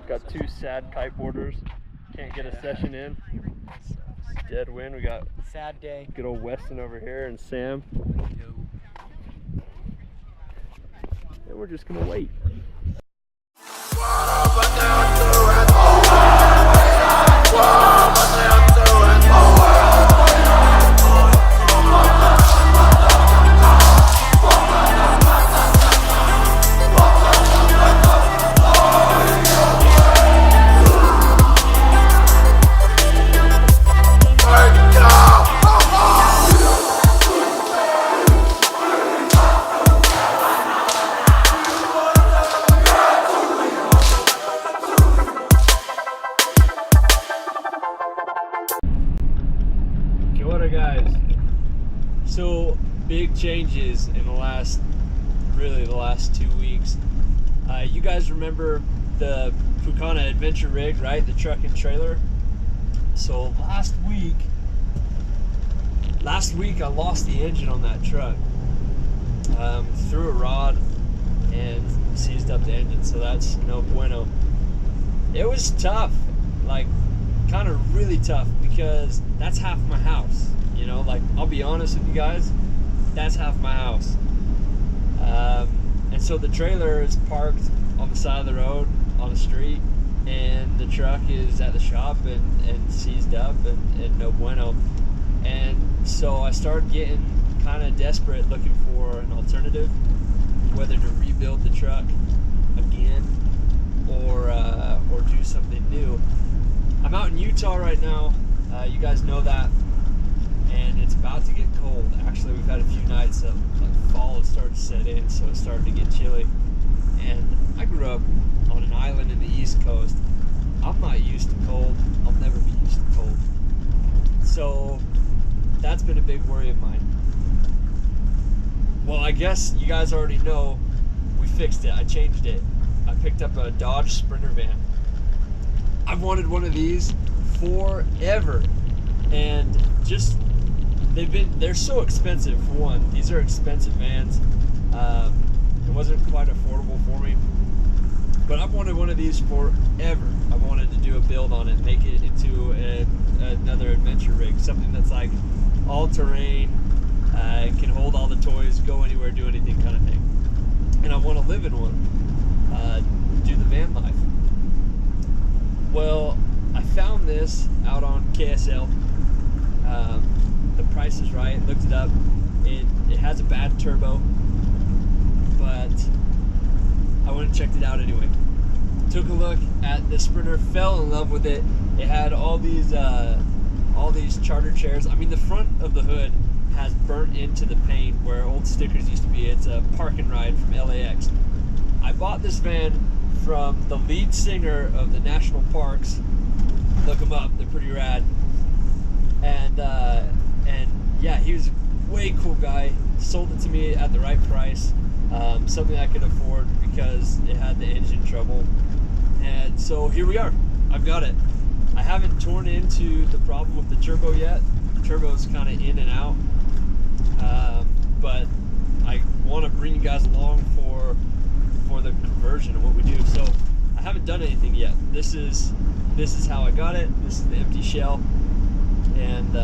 Got two sad kiteboarders. Can't get a session in. Dead wind. We got sad day. good old Weston over here and Sam. And we're just gonna wait. Guys, so big changes in the last 2 weeks. You guys remember the Pukana adventure rig, right? The truck and trailer. So last week I lost the engine on that truck. Threw a rod and seized up the engine, so that's no bueno. It was tough, like kind of really tough, because that's half my house. You know, like, I'll be honest with you guys, that's half my house. And so the trailer is parked on the side of the road on the street, and the truck is at the shop and seized up and no bueno. And so I started getting kind of desperate, looking for an alternative, whether to rebuild the truck again or do something new. I'm out in Utah right now, you guys know that, and it's about to get cold. Actually, we've had a few nights of like fall has started to set in, so it's starting to get chilly. And I grew up on an island in the East Coast. I'm not used to cold. I'll never be used to cold. So that's been a big worry of mine. Well, I guess you guys already know we fixed it. I changed it. I picked up a Dodge Sprinter van. I've wanted one of these forever, and just they're so expensive. For one, these are expensive vans. It wasn't quite affordable for me, but I've wanted one of these forever. I wanted to do a build on it, make it into another adventure rig, something that's like all terrain, can hold all the toys, go anywhere, do anything kind of thing. And I want to live in one, do the van life. Well, I found this out on KSL. The price is right. Looked it up. It has a bad turbo, but I went and checked it out anyway. Took a look at the Sprinter, fell in love with it. It had all these charter chairs. I mean, the front of the hood has burnt into the paint where old stickers used to be. It's a park and ride from LAX. I bought this van from the lead singer of the national parks. Look him up, they're pretty rad. And yeah, he was a way cool guy. Sold it to me at the right price, something I could afford because it had the engine trouble. And so here we are. I've got it. I haven't torn into the problem with the turbo yet. The turbo's kind of in and out, but I want to bring you guys along for the conversion of what we do. So I haven't done anything yet. This is how I got it. This is the empty shell, and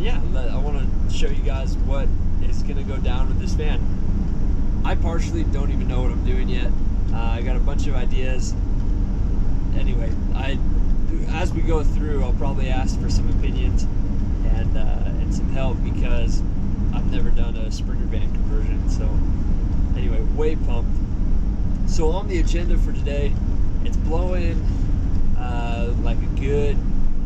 yeah, I want to show you guys what is going to go down with this van. I partially don't even know what I'm doing yet. I got a bunch of ideas. Anyway, as we go through, I'll probably ask for some opinions and some help, because I've never done a Sprinter van conversion. So anyway, way pumped. So on the agenda for today, it's blowing like a good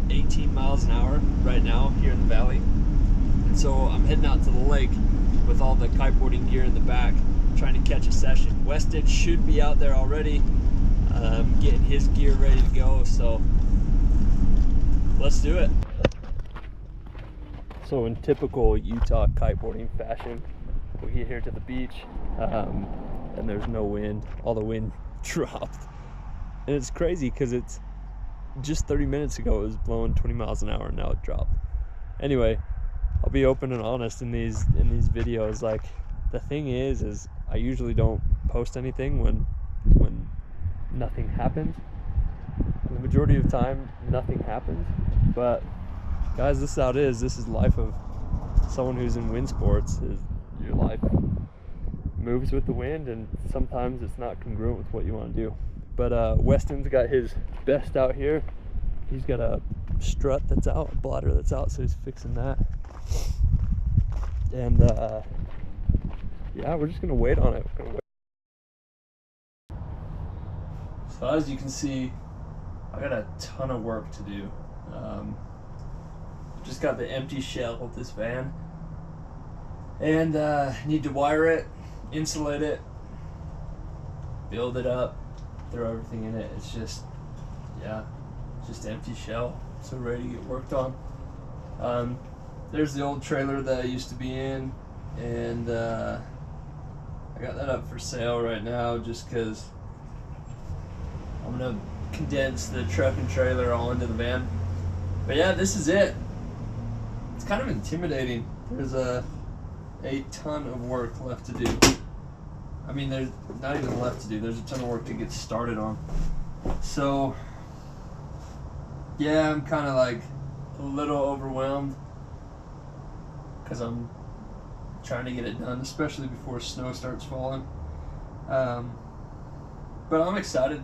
18 miles an hour right now here in the valley. And so I'm heading out to the lake with all the kiteboarding gear in the back, trying to catch a session. Weston should be out there already, getting his gear ready to go, so let's do it. So in typical Utah kiteboarding fashion, we get here to the beach, and there's no wind. All the wind dropped. And it's crazy because it's just 30 minutes ago it was blowing 20 miles an hour and now it dropped. Anyway, I'll be open and honest in these videos. Like, the thing is I usually don't post anything when nothing happens. And the majority of the time, nothing happens. But guys, this is how it is. This is life of someone who's in wind sports. Is your life moves with the wind, and sometimes it's not congruent with what you want to do. But Weston's got his best out here. He's got a strut that's out, a bladder that's out, so he's fixing that. And yeah, we're just gonna wait on it. So as you can see, I got a ton of work to do. Just got the empty shell of this van, and need to wire it, insulate it, build it up, throw everything in it. It's just, yeah, just empty shell, so ready to get worked on. There's the old trailer that I used to be in, and I got that up for sale right now just because I'm gonna condense the truck and trailer all into the van. But yeah, this is it. It's kind of intimidating. There's a ton of work left to do. I mean, there's not even left to do. There's a ton of work to get started on. So yeah, I'm kind of like a little overwhelmed because I'm trying to get it done, especially before snow starts falling. But I'm excited.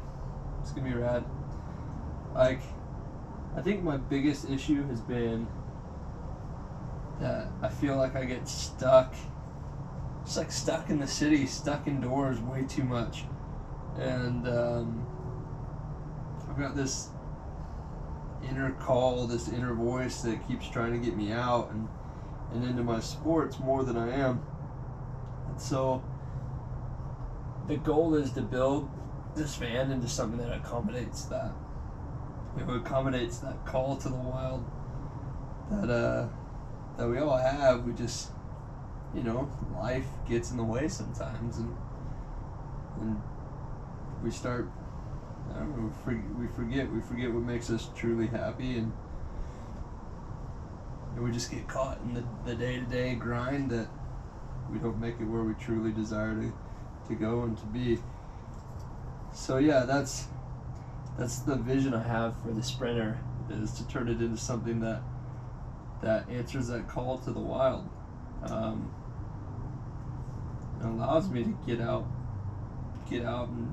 It's gonna be rad. Like, I think my biggest issue has been that I feel like I get stuck, just like stuck in the city, stuck indoors way too much. And I've got this inner call, this inner voice that keeps trying to get me out and into my sports more than I am. And so the goal is to build this van into something that accommodates that. It accommodates that call to the wild that we all have. We just, life gets in the way sometimes, and we start, I don't know, we forget what makes us truly happy, and we just get caught in the day-to-day grind that we don't make it where we truly desire to go and to be. So yeah, that's the vision I have for the Sprinter, is to turn it into something that answers that call to the wild. It allows me to get out and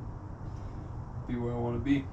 be where I want to be.